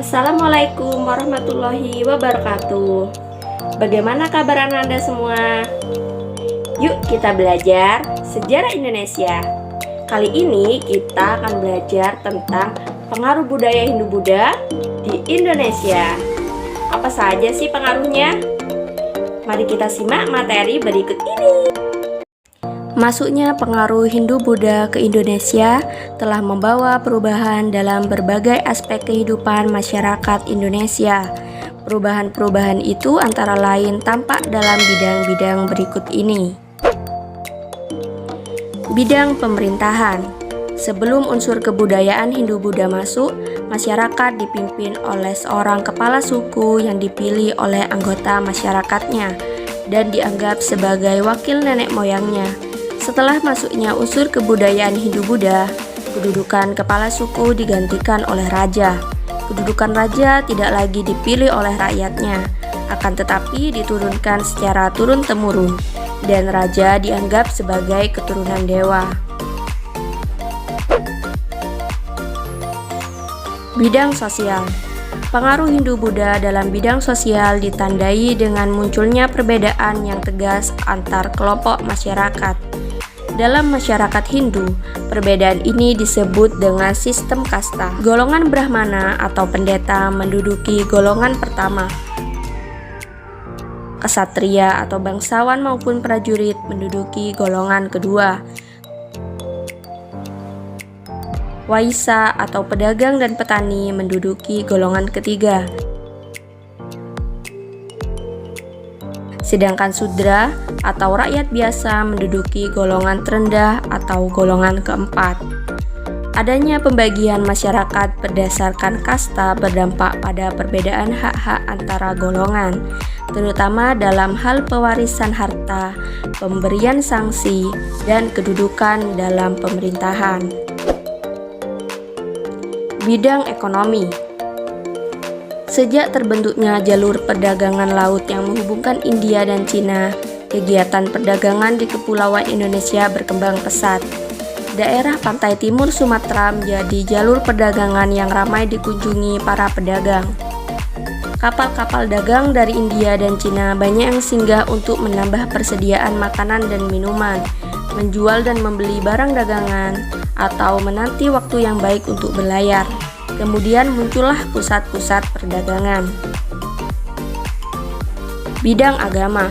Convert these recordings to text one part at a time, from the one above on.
Assalamualaikum warahmatullahi wabarakatuh. Bagaimana kabar Anda semua? Yuk kita belajar sejarah Indonesia. Kali ini kita akan belajar tentang pengaruh budaya Hindu-Buddha di Indonesia. Apa saja sih pengaruhnya? Mari kita simak materi berikut ini. Masuknya pengaruh Hindu-Buddha ke Indonesia telah membawa perubahan dalam berbagai aspek kehidupan masyarakat Indonesia. Perubahan-perubahan itu antara lain tampak dalam bidang-bidang berikut ini. Bidang pemerintahan. Sebelum unsur kebudayaan Hindu-Buddha masuk, masyarakat dipimpin oleh seorang kepala suku yang dipilih oleh anggota masyarakatnya dan dianggap sebagai wakil nenek moyangnya. Setelah masuknya unsur kebudayaan Hindu-Buddha, kedudukan kepala suku digantikan oleh raja. Kedudukan raja tidak lagi dipilih oleh rakyatnya, akan tetapi diturunkan secara turun-temurun, dan raja dianggap sebagai keturunan dewa. Bidang sosial. Pengaruh Hindu-Buddha dalam bidang sosial ditandai dengan munculnya perbedaan yang tegas antar kelompok masyarakat. Dalam masyarakat Hindu, perbedaan ini disebut dengan sistem kasta. Golongan Brahmana atau pendeta menduduki golongan pertama. Ksatria atau bangsawan maupun prajurit menduduki golongan kedua. Waisa atau pedagang dan petani menduduki golongan ketiga. Sedangkan Sudra atau rakyat biasa menduduki golongan terendah atau golongan keempat. Adanya pembagian masyarakat berdasarkan kasta berdampak pada perbedaan hak-hak antara golongan, terutama dalam hal pewarisan harta, pemberian sanksi, dan kedudukan dalam pemerintahan. Bidang ekonomi. Sejak terbentuknya jalur perdagangan laut yang menghubungkan India dan Cina, kegiatan perdagangan di Kepulauan Indonesia berkembang pesat. Daerah pantai timur Sumatera menjadi jalur perdagangan yang ramai dikunjungi para pedagang. Kapal-kapal dagang dari India dan Cina banyak yang singgah untuk menambah persediaan makanan dan minuman, menjual dan membeli barang dagangan, atau menanti waktu yang baik untuk berlayar. Kemudian muncullah pusat-pusat perdagangan. Bidang agama.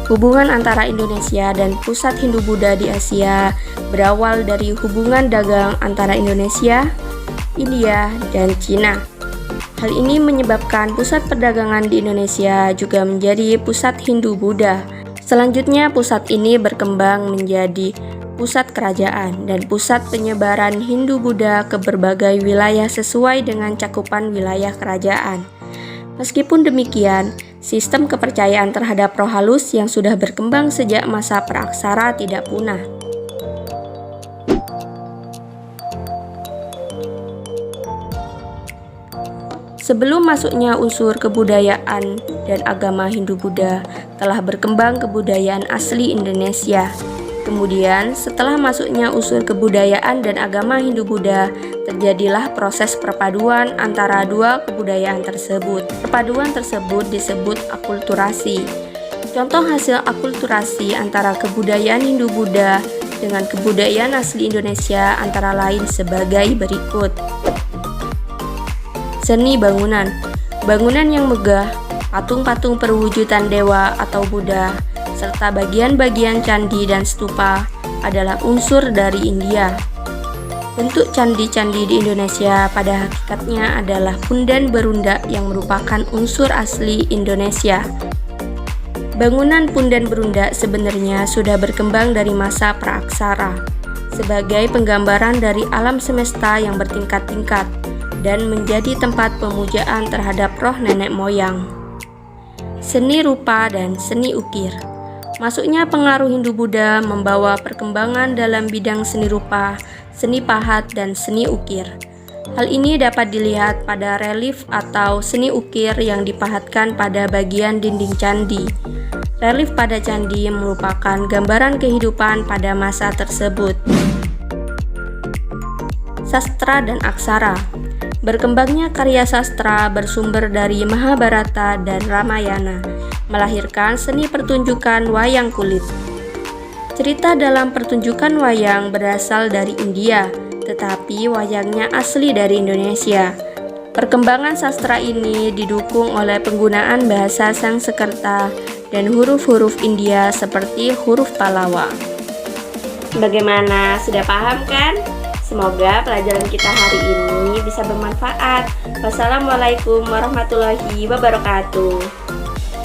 Hubungan antara Indonesia dan pusat Hindu-Buddha di Asia berawal dari hubungan dagang antara Indonesia, India, dan Cina. Hal ini menyebabkan pusat perdagangan di Indonesia juga menjadi pusat Hindu-Buddha. Selanjutnya pusat ini berkembang menjadi pusat kerajaan dan pusat penyebaran Hindu-Buddha ke berbagai wilayah sesuai dengan cakupan wilayah kerajaan. Meskipun demikian, sistem kepercayaan terhadap roh halus yang sudah berkembang sejak masa praaksara tidak punah. Sebelum masuknya unsur kebudayaan dan agama Hindu-Buddha, telah berkembang kebudayaan asli Indonesia. Kemudian, setelah masuknya unsur kebudayaan dan agama Hindu-Buddha, terjadilah proses perpaduan antara dua kebudayaan tersebut. Perpaduan tersebut disebut akulturasi. Contoh hasil akulturasi antara kebudayaan Hindu-Buddha dengan kebudayaan asli Indonesia antara lain sebagai berikut. Seni bangunan. Bangunan yang megah, patung-patung perwujudan dewa atau Buddha, serta bagian-bagian candi dan stupa adalah unsur dari India. Bentuk candi-candi di Indonesia pada hakikatnya adalah punden berundak yang merupakan unsur asli Indonesia. Bangunan punden berundak sebenarnya sudah berkembang dari masa praaksara, sebagai penggambaran dari alam semesta yang bertingkat-tingkat dan menjadi tempat pemujaan terhadap roh nenek moyang. Seni rupa dan seni ukir. Masuknya pengaruh Hindu-Buddha membawa perkembangan dalam bidang seni rupa, seni pahat, dan seni ukir. Hal ini dapat dilihat pada relief atau seni ukir yang dipahatkan pada bagian dinding candi. Relief pada candi merupakan gambaran kehidupan pada masa tersebut. Sastra dan aksara. Berkembangnya karya sastra bersumber dari Mahabharata dan Ramayana, melahirkan seni pertunjukan wayang kulit. Cerita dalam pertunjukan wayang berasal dari India, tetapi wayangnya asli dari Indonesia. Perkembangan sastra ini didukung oleh penggunaan bahasa Sanskerta dan huruf-huruf India seperti huruf Pallawa. Bagaimana? Sudah paham kan? Semoga pelajaran kita hari ini bisa bermanfaat. Wassalamualaikum warahmatullahi wabarakatuh.